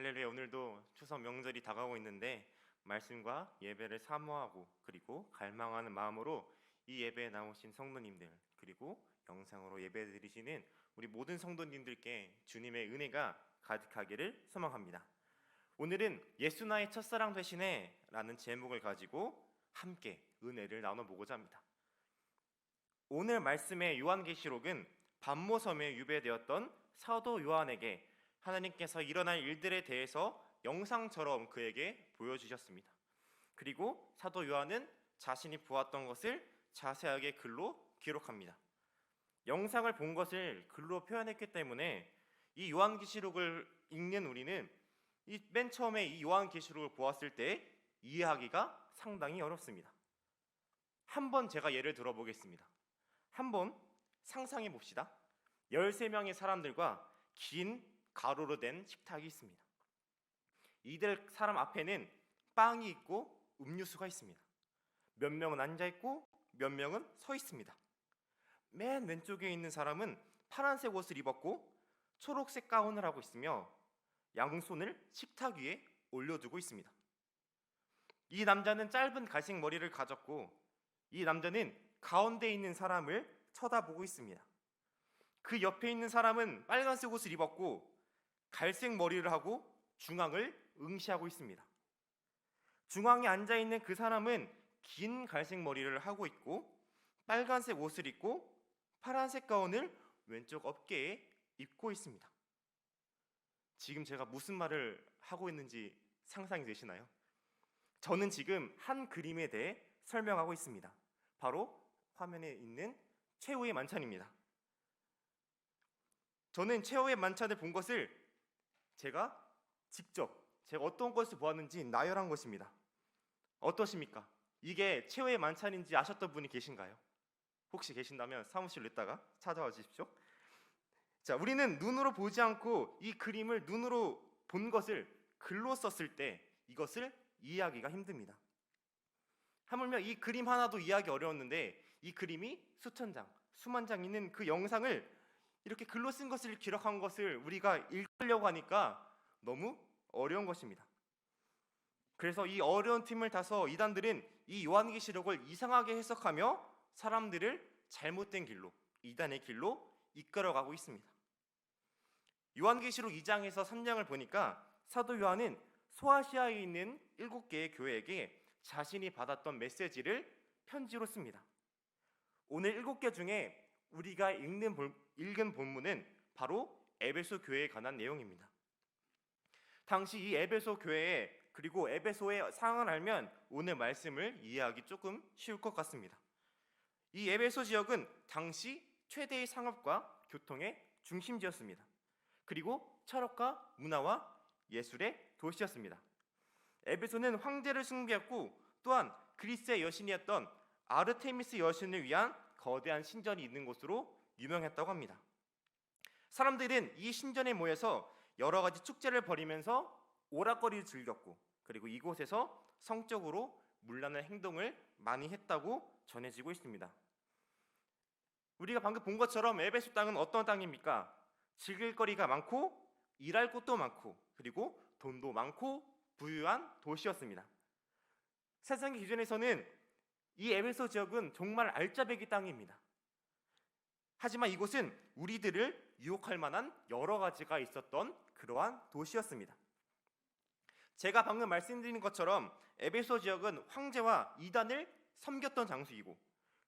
할렐루야. 오늘도 추석 명절이 다가오고 있는데 말씀과 예배를 사모하고 그리고 갈망하는 마음으로 이 예배에 나오신 성도님들 그리고 영상으로 예배 드리시는 우리 모든 성도님들께 주님의 은혜가 가득하기를 소망합니다. 오늘은 예수 나의 첫사랑 되시네 라는 제목을 가지고 함께 은혜를 나눠보고자 합니다. 오늘 말씀의 요한계시록은 반모섬에 유배되었던 사도 요한에게 하나님께서 일어날 일들에 대해서 영상처럼 그에게 보여주셨습니다. 그리고 사도 요한은 자신이 보았던 것을 자세하게 글로 기록합니다. 영상을 본 것을 글로 표현했기 때문에 이 요한계시록을 읽는 우리는 맨 처음에 이 요한계시록을 보았을 때 이해하기가 상당히 어렵습니다. 한번 제가 예를 들어보겠습니다. 한번 상상해 봅시다. 13명의 사람들과 긴 가로로 된 식탁이 있습니다. 이들 사람 앞에는 빵이 있고 음료수가 있습니다. 몇 명은 앉아 있고 몇 명은 서 있습니다. 맨 왼쪽에 있는 사람은 파란색 옷을 입었고 초록색 가운을 하고 있으며 양손을 식탁 위에 올려두고 있습니다. 이 남자는 짧은 갈색 머리를 가졌고 이 남자는 가운데 있는 사람을 쳐다보고 있습니다. 그 옆에 있는 사람은 빨간색 옷을 입었고 갈색 머리를 하고 중앙을 응시하고 있습니다. 중앙에 앉아있는 그 사람은 긴 갈색 머리를 하고 있고 빨간색 옷을 입고 파란색 가운을 왼쪽 어깨에 입고 있습니다. 지금 제가 무슨 말을 하고 있는지 상상이 되시나요? 저는 지금 한 그림에 대해 설명하고 있습니다. 바로 화면에 있는 최후의 만찬입니다. 저는 최후의 만찬을 본 것을 제가 어떤 것을 보았는지 나열한 것입니다. 어떠십니까? 이게 최후의 만찬인지 아셨던 분이 계신가요? 혹시 계신다면 사무실로 있다가 찾아와 주십시오. 자, 우리는 눈으로 보지 않고 이 그림을 눈으로 본 것을 글로 썼을 때 이것을 이해하기가 힘듭니다. 하물며 이 그림 하나도 이해하기 어려웠는데 이 그림이 수천 장, 수만 장 있는 그 영상을 이렇게 글로 쓴 것을 기록한 것을 우리가 읽으려고 하니까 너무 어려운 것입니다. 그래서 이 어려운 틈을 타서 이단들은 이 요한계시록을 이상하게 해석하며 사람들을 잘못된 길로, 이단의 길로 이끌어가고 있습니다. 요한계시록 2장에서 3장을 보니까 사도 요한은 소아시아에 있는 7개의 교회에게 자신이 받았던 메시지를 편지로 씁니다. 오늘 7개 중에 우리가 읽은 본문은 바로 에베소 교회에 관한 내용입니다. 당시 이 에베소 교회에 그리고 에베소의 상황을 알면 오늘 말씀을 이해하기 조금 쉬울 것 같습니다. 이 에베소 지역은 당시 최대의 상업과 교통의 중심지였습니다. 그리고 철학과 문화와 예술의 도시였습니다. 에베소는 황제를 숭배했고 또한 그리스의 여신이었던 아르테미스 여신을 위한 거대한 신전이 있는 곳으로 유명했다고 합니다. 사람들은 이 신전에 모여서 여러 가지 축제를 벌이면서 오락거리를 즐겼고 그리고 이곳에서 성적으로 문란한 행동을 많이 했다고 전해지고 있습니다. 우리가 방금 본 것처럼 에베소 땅은 어떤 땅입니까? 즐길 거리가 많고 일할 곳도 많고 그리고 돈도 많고 부유한 도시였습니다. 세상의 기준에서는 이 에베소 지역은 정말 알짜배기 땅입니다. 하지만 이곳은 우리들을 유혹할 만한 여러 가지가 있었던 그러한 도시였습니다. 제가 방금 말씀드린 것처럼 에베소 지역은 황제와 이단을 섬겼던 장소이고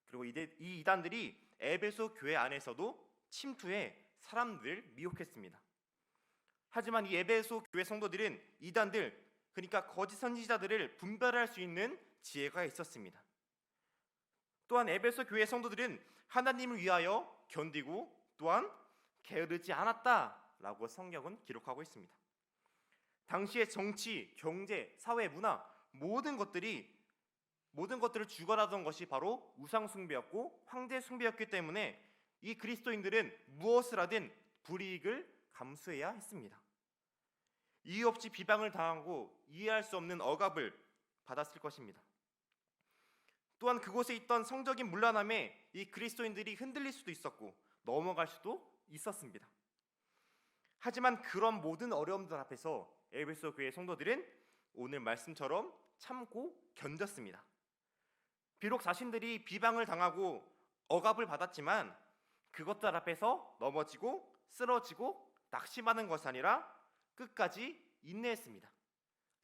그리고 이 이단들이 에베소 교회 안에서도 침투해 사람들을 미혹했습니다. 하지만 이 에베소 교회 성도들은 이단들 그러니까 거짓 선지자들을 분별할 수 있는 지혜가 있었습니다. 또한 에베소 교회 성도들은 하나님을 위하여 견디고 또한 게으르지 않았다라고 성경은 기록하고 있습니다. 당시의 정치, 경제, 사회, 문화 모든 것들을 주관하던 것이 바로 우상 숭배였고 황제 숭배였기 때문에 이 그리스도인들은 무엇을 하든 불이익을 감수해야 했습니다. 이유 없이 비방을 당하고 이해할 수 없는 억압을 받았을 것입니다. 또한 그곳에 있던 성적인 문란함에 이 그리스도인들이 흔들릴 수도 있었고 넘어갈 수도 있었습니다. 하지만 그런 모든 어려움들 앞에서 에베소 교회 성도들은 오늘 말씀처럼 참고 견뎠습니다. 비록 자신들이 비방을 당하고 억압을 받았지만 그것들 앞에서 넘어지고 쓰러지고 낙심하는 것이 아니라 끝까지 인내했습니다.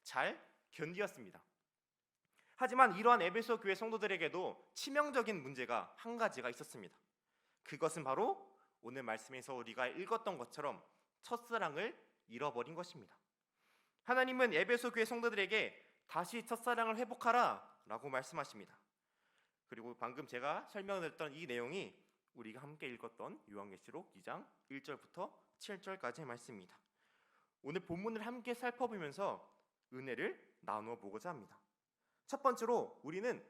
잘 견디었습니다. 하지만 이러한 에베소 교회 성도들에게도 치명적인 문제가 한 가지가 있었습니다. 그것은 바로 오늘 말씀에서 우리가 읽었던 것처럼 첫사랑을 잃어버린 것입니다. 하나님은 에베소 교회 성도들에게 다시 첫사랑을 회복하라 라고 말씀하십니다. 그리고 방금 제가 설명드렸던 이 내용이 우리가 함께 읽었던 요한계시록 2장 1절부터 7절까지의 말씀입니다. 오늘 본문을 함께 살펴보면서 은혜를 나누어 보고자 합니다. 첫 번째로 우리는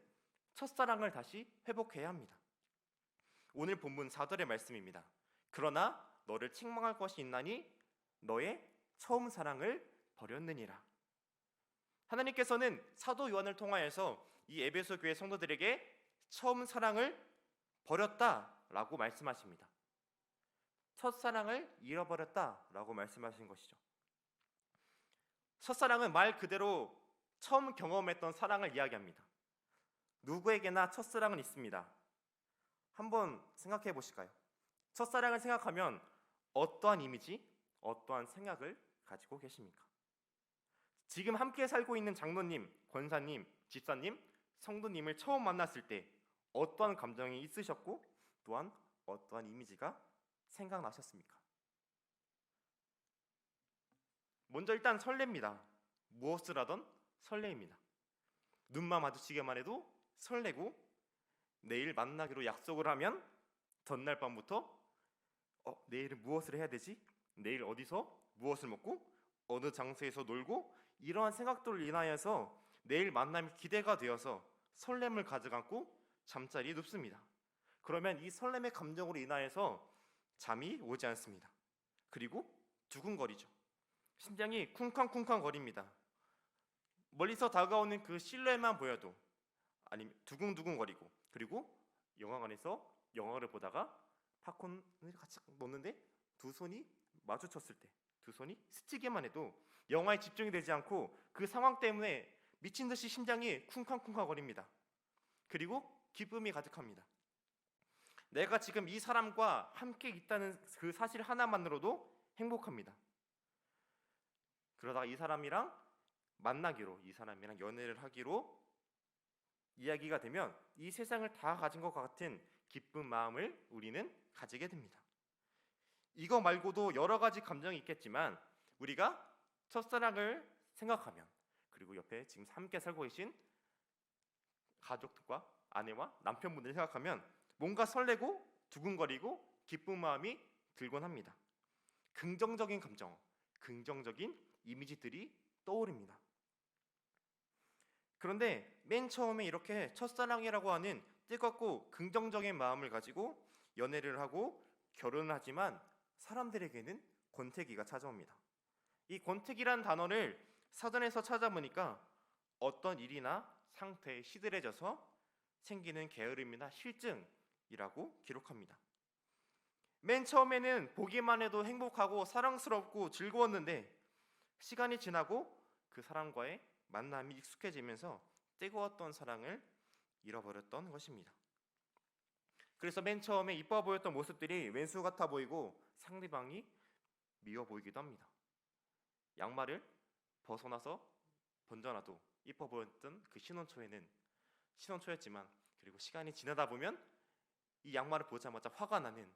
첫사랑을 다시 회복해야 합니다. 오늘 본문 4절의 말씀입니다. 그러나 너를 책망할 것이 있나니 너의 처음 사랑을 버렸느니라. 하나님께서는 사도 요한을 통하여서 이 에베소 교회 성도들에게 처음 사랑을 버렸다라고 말씀하십니다. 첫사랑을 잃어버렸다라고 말씀하신 것이죠. 첫사랑은 말 그대로 처음 경험했던 사랑을 이야기합니다. 누구에게나 첫사랑은 있습니다. 한번 생각해 보실까요? 첫사랑을 생각하면 어떠한 이미지, 어떠한 생각을 가지고 계십니까? 지금 함께 살고 있는 장로님, 권사님, 집사님, 성도님을 처음 만났을 때 어떠한 감정이 있으셨고 또한 어떠한 이미지가 생각나셨습니까? 먼저 일단 설렙니다. 무엇을 하던 설레입니다. 눈만 마주치기만 해도 설레고 내일 만나기로 약속을 하면 전날 밤부터 내일은 무엇을 해야 되지? 내일 어디서 무엇을 먹고 어느 장소에서 놀고 이러한 생각들을 인하여서 내일 만남이 기대가 되어서 설렘을 가져가고 잠자리에 눕습니다. 그러면 이 설렘의 감정으로 인하여서 잠이 오지 않습니다. 그리고 두근거리죠. 심장이 쿵쾅쿵쾅 거립니다. 멀리서 다가오는 그 실루엣만 보여도 아니면 두근두근거리고, 그리고 영화관에서 영화를 보다가 팝콘을 같이 먹는데 두 손이 마주쳤을 때, 두 손이 스치기만 해도 영화에 집중이 되지 않고 그 상황 때문에 미친 듯이 심장이 쿵쾅쿵쾅 거립니다. 그리고 기쁨이 가득합니다. 내가 지금 이 사람과 함께 있다는 그 사실 하나만으로도 행복합니다. 그러다가 이 사람이랑 만나기로, 이 사람이랑 연애를 하기로 이야기가 되면 이 세상을 다 가진 것 같은 기쁜 마음을 우리는 가지게 됩니다. 이거 말고도 여러 가지 감정이 있겠지만 우리가 첫사랑을 생각하면, 그리고 옆에 지금 함께 살고 계신 가족들과 아내와 남편분들 생각하면 뭔가 설레고 두근거리고 기쁜 마음이 들곤 합니다. 긍정적인 감정, 긍정적인 이미지들이 떠오릅니다. 그런데 맨 처음에 이렇게 첫사랑이라고 하는 뜨겁고 긍정적인 마음을 가지고 연애를 하고 결혼을 하지만 사람들에게는 권태기가 찾아옵니다. 이 권태기란 단어를 사전에서 찾아보니까 어떤 일이나 상태에 시들해져서 생기는 게으름이나 실증이라고 기록합니다. 맨 처음에는 보기만 해도 행복하고 사랑스럽고 즐거웠는데 시간이 지나고 그 사람과의 만남이 익숙해지면서 뜨거웠던 사랑을 잃어버렸던 것입니다. 그래서 맨 처음에 이뻐 보였던 모습들이 왼수 같아 보이고 상대방이 미워 보이기도 합니다. 양말을 벗어나서 던져놔도 이뻐 보였던 그 신혼초였지만 그리고 시간이 지나다 보면 이 양말을 보자마자 화가 나는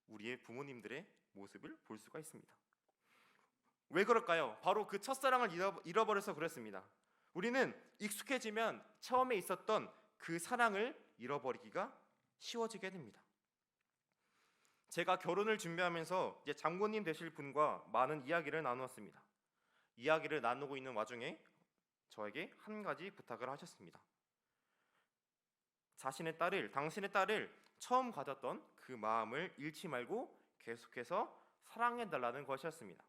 우리의 부모님들의 모습을 볼 수가 있습니다. 왜 그럴까요? 바로 그 첫사랑을 잃어버려서 그렇습니다. 우리는 익숙해지면 처음에 있었던 그 사랑을 잃어버리기가 쉬워지게 됩니다. 제가 결혼을 준비하면서 이제 장모님 되실 분과 많은 이야기를 나누었습니다. 이야기를 나누고 있는 와중에 저에게 한 가지 부탁을 하셨습니다. 당신의 딸을 처음 가졌던 그 마음을 잃지 말고 계속해서 사랑해달라는 것이었습니다.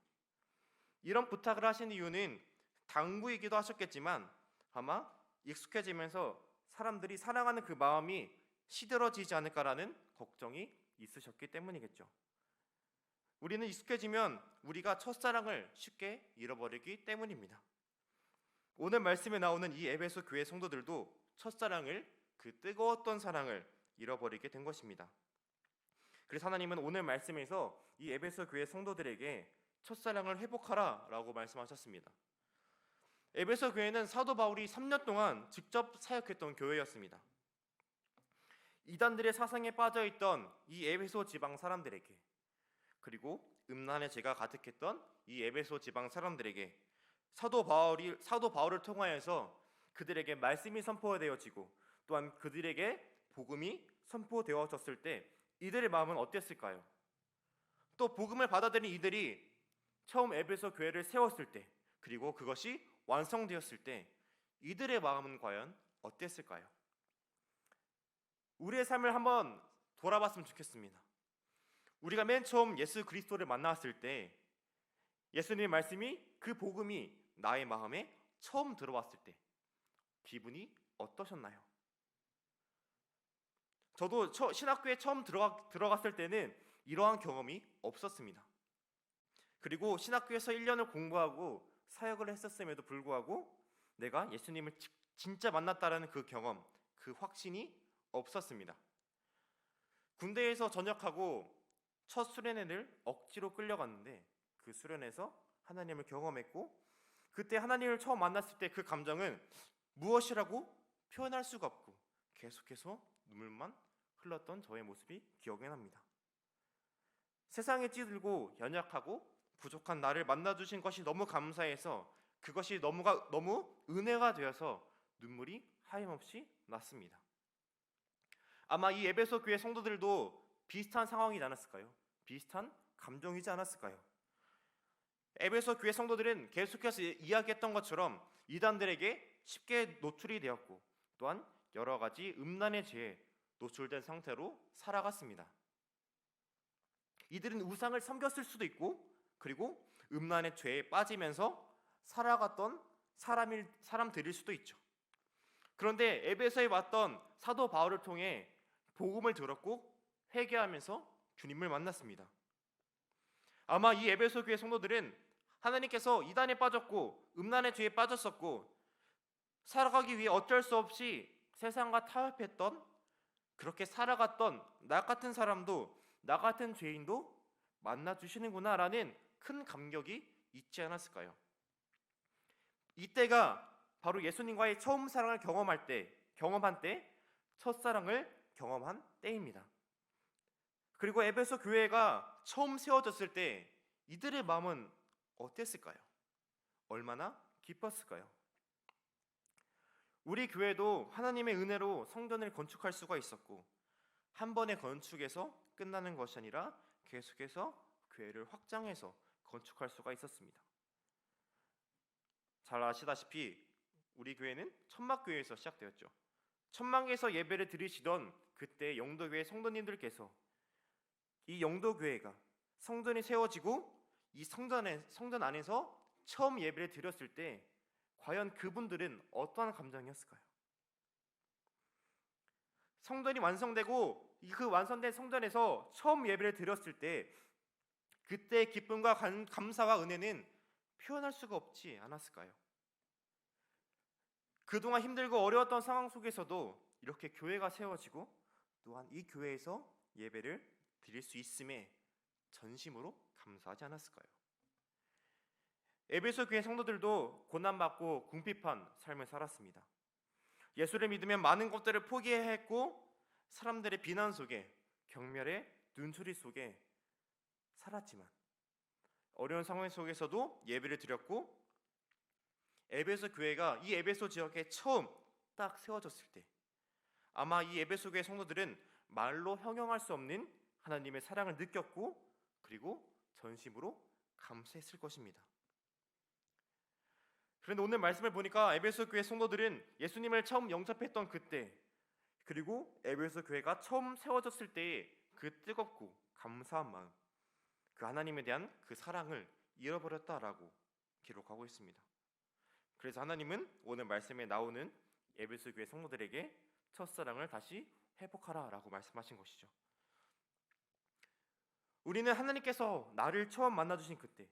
이런 부탁을 하신 이유는 당부이기도 하셨겠지만 아마 익숙해지면서 사람들이 사랑하는 그 마음이 시들어지지 않을까라는 걱정이 있으셨기 때문이겠죠. 우리는 익숙해지면 우리가 첫사랑을 쉽게 잃어버리기 때문입니다. 오늘 말씀에 나오는 이 에베소 교회 성도들도 첫사랑을, 그 뜨거웠던 사랑을 잃어버리게 된 것입니다. 그래서 하나님은 오늘 말씀에서 이 에베소 교회 성도들에게 첫사랑을 회복하라라고 말씀하셨습니다. 에베소 교회는 사도 바울이 3년 동안 직접 사역했던 교회였습니다. 이단들의 사상에 빠져있던 이 에베소 지방 사람들에게, 그리고 음란의 죄가 가득했던 이 에베소 지방 사람들에게 사도 바울을 통하여서 그들에게 말씀이 선포되어지고 또한 그들에게 복음이 선포되어졌을 때 이들의 마음은 어땠을까요? 또 복음을 받아들인 이들이 처음 에베소 교회를 세웠을 때, 그리고 그것이 완성되었을 때 이들의 마음은 과연 어땠을까요? 우리의 삶을 한번 돌아봤으면 좋겠습니다. 우리가 맨 처음 예수 그리스도를 만났을 때 예수님의 말씀이, 그 복음이 나의 마음에 처음 들어왔을 때 기분이 어떠셨나요? 저도 신학교에 처음 들어갔을 때는 이러한 경험이 없었습니다. 그리고 신학교에서 1년을 공부하고 사역을 했었음에도 불구하고 내가 예수님을 진짜 만났다라는 그 경험, 그 확신이 없었습니다. 군대에서 전역하고 첫 수련회를 억지로 끌려갔는데 그 수련회에서 하나님을 경험했고, 그때 하나님을 처음 만났을 때 그 감정은 무엇이라고 표현할 수가 없고 계속해서 눈물만 흘렀던 저의 모습이 기억이 납니다. 세상에 찌들고 연약하고 부족한 나를 만나주신 것이 너무 감사해서 그것이 너무 은혜가 되어서 눈물이 하염없이 났습니다. 아마 이 에베소 교회 성도들도 비슷한 상황이지 않았을까요? 비슷한 감정이지 않았을까요? 에베소 교회 성도들은 계속해서 이야기했던 것처럼 이단들에게 쉽게 노출이 되었고 또한 여러 가지 음란의 죄에 노출된 상태로 살아갔습니다. 이들은 우상을 섬겼을 수도 있고, 그리고 음란의 죄에 빠지면서 살아갔던 사람들일 수도 있죠. 그런데 에베소에 왔던 사도 바울을 통해 복음을 들었고 회개하면서 주님을 만났습니다. 아마 이 에베소 교회 성도들은 하나님께서 이단에 빠졌고 음란의 죄에 빠졌었고 살아가기 위해 어쩔 수 없이 세상과 타협했던, 그렇게 살아갔던 나 같은 사람도, 나 같은 죄인도 만나주시는구나 라는 큰 감격이 있지 않았을까요? 이때가 바로 예수님과의 처음 사랑을 경험한 때, 첫사랑을 경험한 때입니다. 그리고 에베소 교회가 처음 세워졌을 때 이들의 마음은 어땠을까요? 얼마나 기뻤을까요? 우리 교회도 하나님의 은혜로 성전을 건축할 수가 있었고, 한 번의 건축에서 끝나는 것이 아니라 계속해서 교회를 확장해서 건축할 수가 있었습니다. 잘 아시다시피 우리 교회는 천막교회에서 시작되었죠. 천막에서 예배를 드리시던 그때 영도교회 성도님들께서 이 영도교회가 성전이 세워지고 이 성전 안에서 처음 예배를 드렸을 때 과연 그분들은 어떠한 감정이었을까요? 성전이 완성되고 그 완성된 성전에서 처음 예배를 드렸을 때 그때의 기쁨과 감사와 은혜는 표현할 수가 없지 않았을까요? 그동안 힘들고 어려웠던 상황 속에서도 이렇게 교회가 세워지고 또한 이 교회에서 예배를 드릴 수 있음에 전심으로 감사하지 않았을까요? 에베소 교회 성도들도 고난받고 궁핍한 삶을 살았습니다. 예수를 믿으면 많은 것들을 포기해야 했고 사람들의 비난 속에, 경멸의 눈초리 속에 살았지만 어려운 상황 속에서도 예배를 드렸고, 에베소 교회가 이 에베소 지역에 처음 딱 세워졌을 때 아마 이 에베소 교회 성도들은 말로 형용할 수 없는 하나님의 사랑을 느꼈고, 그리고 전심으로 감사했을 것입니다. 그런데 오늘 말씀을 보니까 에베소 교회 성도들은 예수님을 처음 영접했던 그때, 그리고 에베소 교회가 처음 세워졌을 때의 그 뜨겁고 감사한 마음, 그 하나님에 대한 그 사랑을 잃어버렸다라고 기록하고 있습니다. 그래서 하나님은 오늘 말씀에 나오는 에베소 교회 성도들에게 첫사랑을 다시 회복하라라고 말씀하신 것이죠. 우리는 하나님께서 나를 처음 만나주신 그때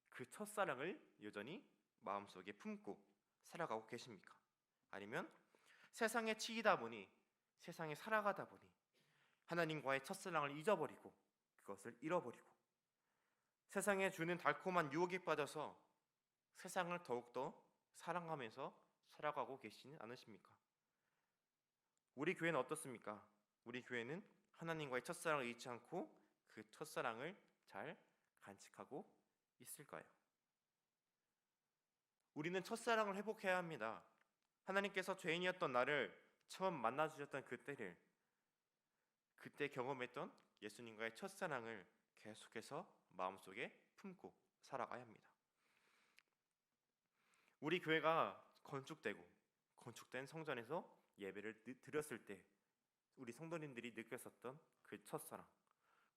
그 첫사랑을 여전히 마음속에 품고 살아가고 계십니까? 아니면 세상에 치이다 보니, 세상에 살아가다 보니 하나님과의 첫사랑을 잊어버리고 그것을 잃어버리고 세상에 주는 달콤한 유혹에 빠져서 세상을 더욱더 사랑하면서 살아가고 계시지 않으십니까? 우리 교회는 어떻습니까? 우리 교회는 하나님과의 첫사랑을 잊지 않고 그 첫사랑을 잘 간직하고 있을까요? 우리는 첫사랑을 회복해야 합니다. 하나님께서 죄인이었던 나를 처음 만나주셨던 그때 경험했던 예수님과의 첫사랑을 계속해서 마음속에 품고 살아가야 합니다. 우리 교회가 건축된 성전에서 예배를 드렸을 때 우리 성도님들이 느꼈었던 그 첫사랑,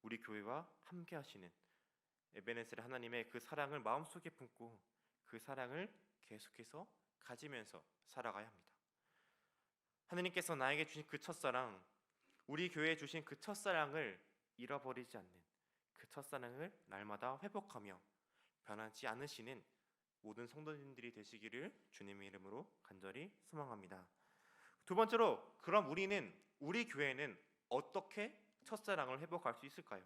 우리 교회와 함께 하시는 에베네셀 하나님의 그 사랑을 마음속에 품고 그 사랑을 계속해서 가지면서 살아가야 합니다. 하나님께서 나에게 주신 그 첫사랑, 우리 교회에 주신 그 첫사랑을 잃어버리지 않는 그 첫사랑을 날마다 회복하며 변하지 않으시는 모든 성도님들이 되시기를 주님의 이름으로 간절히 소망합니다. 두 번째로, 그럼 우리 교회는 어떻게 첫사랑을 회복할 수 있을까요?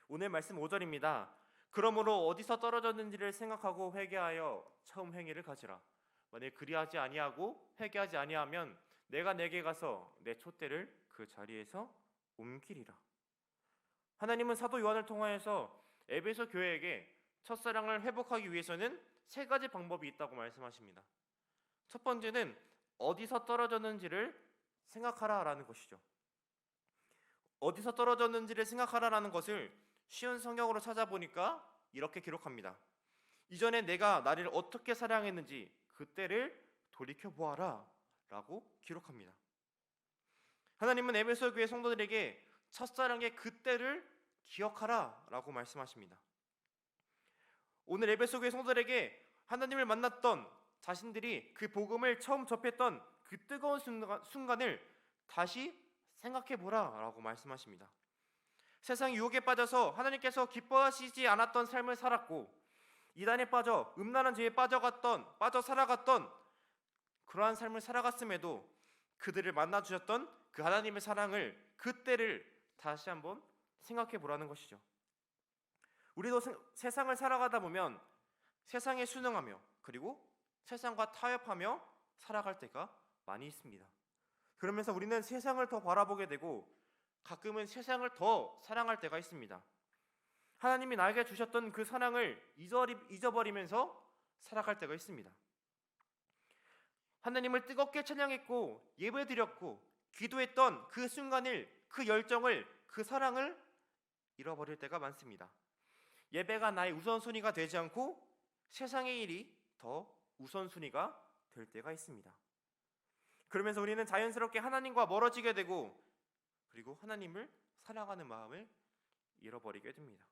오늘 말씀 5절입니다. 그러므로 어디서 떨어졌는지를 생각하고 회개하여 처음 행위를 가지라. 만일 그리하지 아니하고 회개하지 아니하면 내가 내게 가서 내 촛대를 그 자리에서 옮기리라. 하나님은 사도 요한을 통하여서 에베소 교회에게 첫사랑을 회복하기 위해서는 세 가지 방법이 있다고 말씀하십니다. 첫 번째는 어디서 떨어졌는지를 생각하라라는 것이죠. 어디서 떨어졌는지를 생각하라라는 것을 쉬운 성경으로 찾아보니까 이렇게 기록합니다. 이전에 내가 나를 어떻게 사랑했는지 그때를 돌이켜보아라 라고 기록합니다. 하나님은 에베소 교회 성도들에게 첫사랑의 그때를 기억하라 라고 말씀하십니다. 오늘 에베소 교회 성도들에게 하나님을 만났던 자신들이 그 복음을 처음 접했던 그 뜨거운 순간을 다시 생각해보라 라고 말씀하십니다. 세상 유혹에 빠져서 하나님께서 기뻐하시지 않았던 삶을 살았고 이단에 빠져 음란한 죄에 빠져 살아갔던 그러한 삶을 살아갔음에도 그들을 만나주셨던 그 하나님의 사랑을 그때를 다시 한번 생각해보라는 것이죠. 우리도 세상을 살아가다 보면 세상에 순응하며 그리고 세상과 타협하며 살아갈 때가 많이 있습니다. 그러면서 우리는 세상을 더 바라보게 되고 가끔은 세상을 더 사랑할 때가 있습니다. 하나님이 나에게 주셨던 그 사랑을 잊어버리면서 살아갈 때가 있습니다. 하나님을 뜨겁게 찬양했고 예배드렸고 기도했던 그 순간을, 그 열정을, 그 사랑을 잃어버릴 때가 많습니다. 예배가 나의 우선순위가 되지 않고 세상의 일이 더 우선순위가 될 때가 있습니다. 그러면서 우리는 자연스럽게 하나님과 멀어지게 되고 그리고 하나님을 사랑하는 마음을 잃어버리게 됩니다.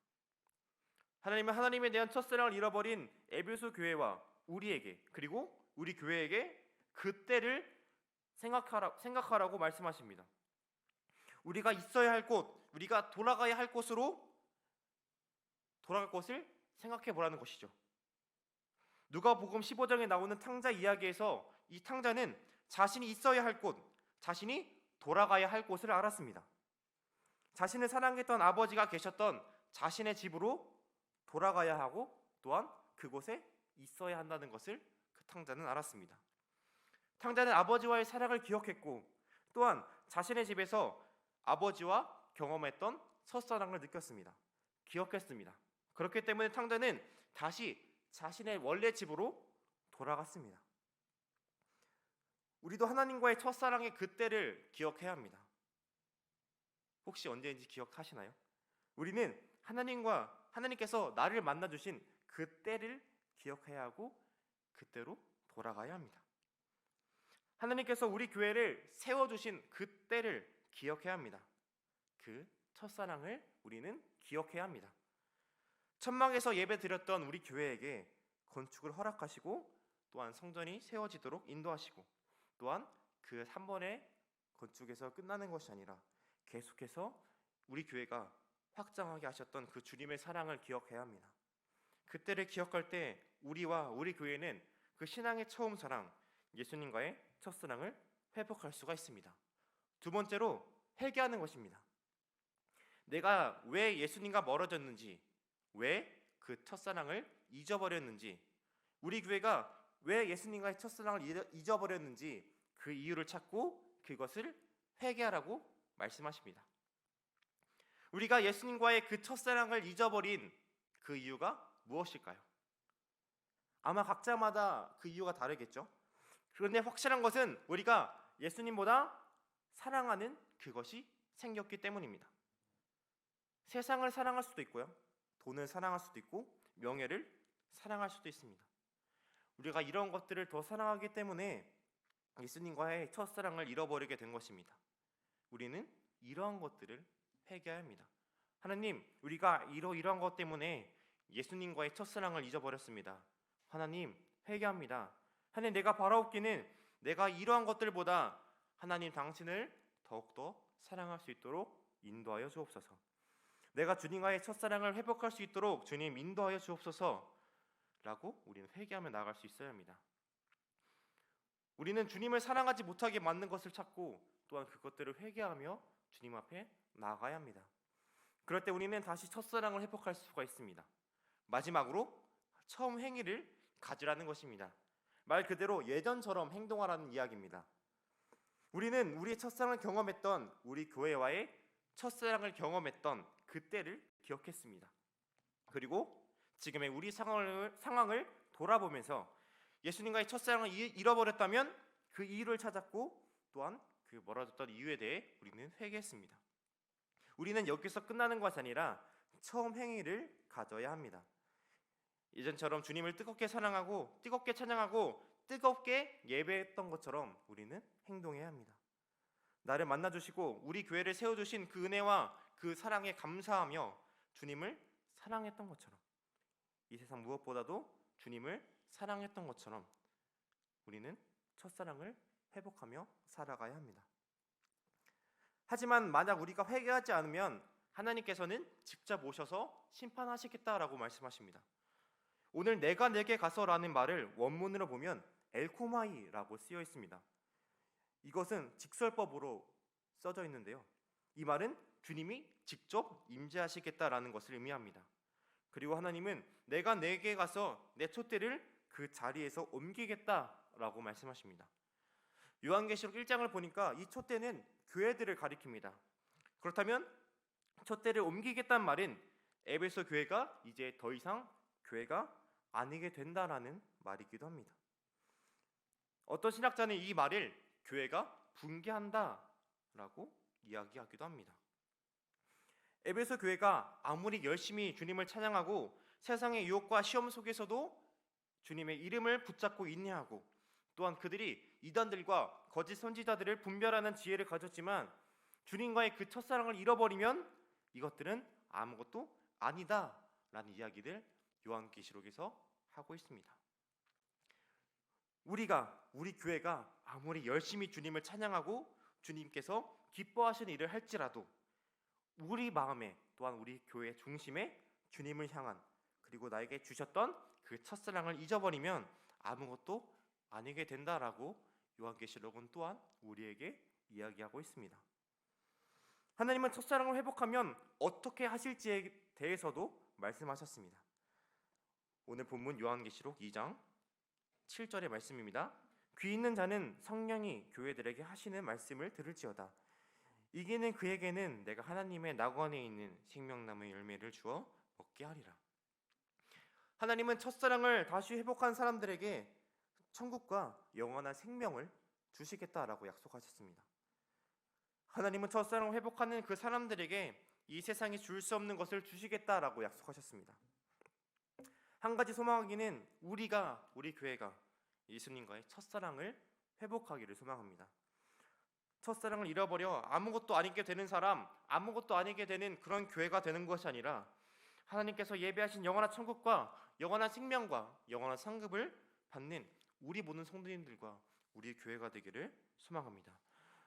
하나님은 하나님에 대한 첫사랑을 잃어버린 에베소 교회와 우리에게 그리고 우리 교회에게 그때를 생각하라고 말씀하십니다. 우리가 있어야 할 곳, 우리가 돌아가야 할 곳으로 돌아갈 것을 생각해 보라는 것이죠. 누가복음 15장에 나오는 탕자 이야기에서 이 탕자는 자신이 있어야 할 곳, 자신이 돌아가야 할 곳을 알았습니다. 자신을 사랑했던 아버지가 계셨던 자신의 집으로 돌아가야 하고 또한 그곳에 있어야 한다는 것을 그 탕자는 알았습니다. 탕자는 아버지와의 사랑을 기억했고 또한 자신의 집에서 아버지와 경험했던 첫사랑을 느꼈습니다. 기억했습니다. 그렇기 때문에 탕자는 다시 자신의 원래 집으로 돌아갔습니다. 우리도 하나님과의 첫사랑의 그때를 기억해야 합니다. 혹시 언제인지 기억하시나요? 우리는 하나님께서 나를 만나주신 그때를 기억해야 하고 그때로 돌아가야 합니다. 하나님께서 우리 교회를 세워주신 그때를 기억해야 합니다. 그 첫사랑을 우리는 기억해야 합니다. 천막에서 예배 드렸던 우리 교회에게 건축을 허락하시고 또한 성전이 세워지도록 인도하시고 또한 그 한 번의 건축에서 끝나는 것이 아니라 계속해서 우리 교회가 확장하게 하셨던 그 주님의 사랑을 기억해야 합니다. 그때를 기억할 때 우리와 우리 교회는 그 신앙의 처음 사랑, 예수님과의 첫사랑을 회복할 수가 있습니다. 두 번째로 회개하는 것입니다. 내가 왜 예수님과 멀어졌는지, 왜 그 첫사랑을 잊어버렸는지, 우리 교회가 왜 예수님과의 첫사랑을 잊어버렸는지 그 이유를 찾고 그것을 회개하라고 말씀하십니다. 우리가 예수님과의 그 첫사랑을 잊어버린 그 이유가 무엇일까요? 아마 각자마다 그 이유가 다르겠죠. 그런데 확실한 것은 우리가 예수님보다 사랑하는 그것이 생겼기 때문입니다. 세상을 사랑할 수도 있고요, 돈을 사랑할 수도 있고, 명예를 사랑할 수도 있습니다. 우리가 이런 것들을 더 사랑하기 때문에 예수님과의 첫사랑을 잃어버리게 된 것입니다. 우리는 이러한 것들을 회개해야 합니다. 하나님, 우리가 이러한 것 때문에 예수님과의 첫사랑을 잊어버렸습니다. 하나님, 회개합니다. 하나님, 내가 바라옵기는 내가 이러한 것들보다 하나님 당신을 더욱더 사랑할 수 있도록 인도하여 주옵소서. 내가 주님과의 첫사랑을 회복할 수 있도록 주님 인도하여 주옵소서 라고 우리는 회개하며 나아갈 수 있어야 합니다. 우리는 주님을 사랑하지 못하게 만든 것을 찾고 또한 그것들을 회개하며 주님 앞에 나아가야 합니다. 그럴 때 우리는 다시 첫사랑을 회복할 수가 있습니다. 마지막으로 처음 행위를 가지라는 것입니다. 말 그대로 예전처럼 행동하라는 이야기입니다. 우리는 우리의 첫사랑을 경험했던, 우리 교회와의 첫사랑을 경험했던 그때를 기억했습니다. 그리고 지금의 우리 상황을 돌아보면서 예수님과의 첫사랑을 잃어버렸다면 그 이유를 찾았고 또한 그 멀어졌던 이유에 대해 우리는 회개했습니다. 우리는 여기서 끝나는 것이 아니라 처음 행위를 가져야 합니다. 예전처럼 주님을 뜨겁게 사랑하고 뜨겁게 찬양하고 뜨겁게 예배했던 것처럼 우리는 행동해야 합니다. 나를 만나주시고 우리 교회를 세워주신 그 은혜와 그 사랑에 감사하며 주님을 사랑했던 것처럼, 이 세상 무엇보다도 주님을 사랑했던 것처럼 우리는 첫사랑을 회복하며 살아가야 합니다. 하지만 만약 우리가 회개하지 않으면 하나님께서는 직접 오셔서 심판하시겠다라고 말씀하십니다. 오늘 내가 내게 가서라는 말을 원문으로 보면 엘코마이라고 쓰여 있습니다. 이것은 직설법으로 써져 있는데요, 이 말은 주님이 직접 임재하시겠다라는 것을 의미합니다. 그리고 하나님은 내가 내게 가서 내 촛대를 그 자리에서 옮기겠다라고 말씀하십니다. 요한계시록 1장을 보니까 이 촛대는 교회들을 가리킵니다. 그렇다면 촛대를 옮기겠다는 말은 에베소 교회가 이제 더 이상 교회가 아니게 된다라는 말이기도 합니다. 어떤 신학자는 이 말을 교회가 붕괴한다라고 이야기하기도 합니다. 에베소 교회가 아무리 열심히 주님을 찬양하고 세상의 유혹과 시험 속에서도 주님의 이름을 붙잡고 인내하고 또한 그들이 이단들과 거짓 선지자들을 분별하는 지혜를 가졌지만 주님과의 그 첫사랑을 잃어버리면 이것들은 아무것도 아니다라는 이야기를 요한계시록에서 하고 있습니다. 우리 교회가 아무리 열심히 주님을 찬양하고 주님께서 기뻐하시는 일을 할지라도 우리 마음에 또한 우리 교회 중심에 주님을 향한, 그리고 나에게 주셨던 그 첫사랑을 잊어버리면 아무것도 아니게 된다라고 요한계시록은 또한 우리에게 이야기하고 있습니다. 하나님은 첫사랑을 회복하면 어떻게 하실지에 대해서도 말씀하셨습니다. 오늘 본문 요한계시록 2장 7절의 말씀입니다. 귀 있는 자는 성령이 교회들에게 하시는 말씀을 들을지어다. 이기는 그에게는 내가 하나님의 낙원에 있는 생명나무의 열매를 주어 먹게 하리라. 하나님은 첫사랑을 다시 회복한 사람들에게 천국과 영원한 생명을 주시겠다라고 약속하셨습니다. 하나님은 첫사랑을 회복하는 그 사람들에게 이 세상이 줄 수 없는 것을 주시겠다라고 약속하셨습니다. 한 가지 소망하기는 우리 교회가 예수님과의 첫사랑을 회복하기를 소망합니다. 첫사랑을 잃어버려 아무것도 아니게 되는 사람, 아무것도 아니게 되는 그런 교회가 되는 것이 아니라 하나님께서 예배하신 영원한 천국과 영원한 생명과 영원한 상급을 받는 우리 모든 성도님들과 우리 교회가 되기를 소망합니다.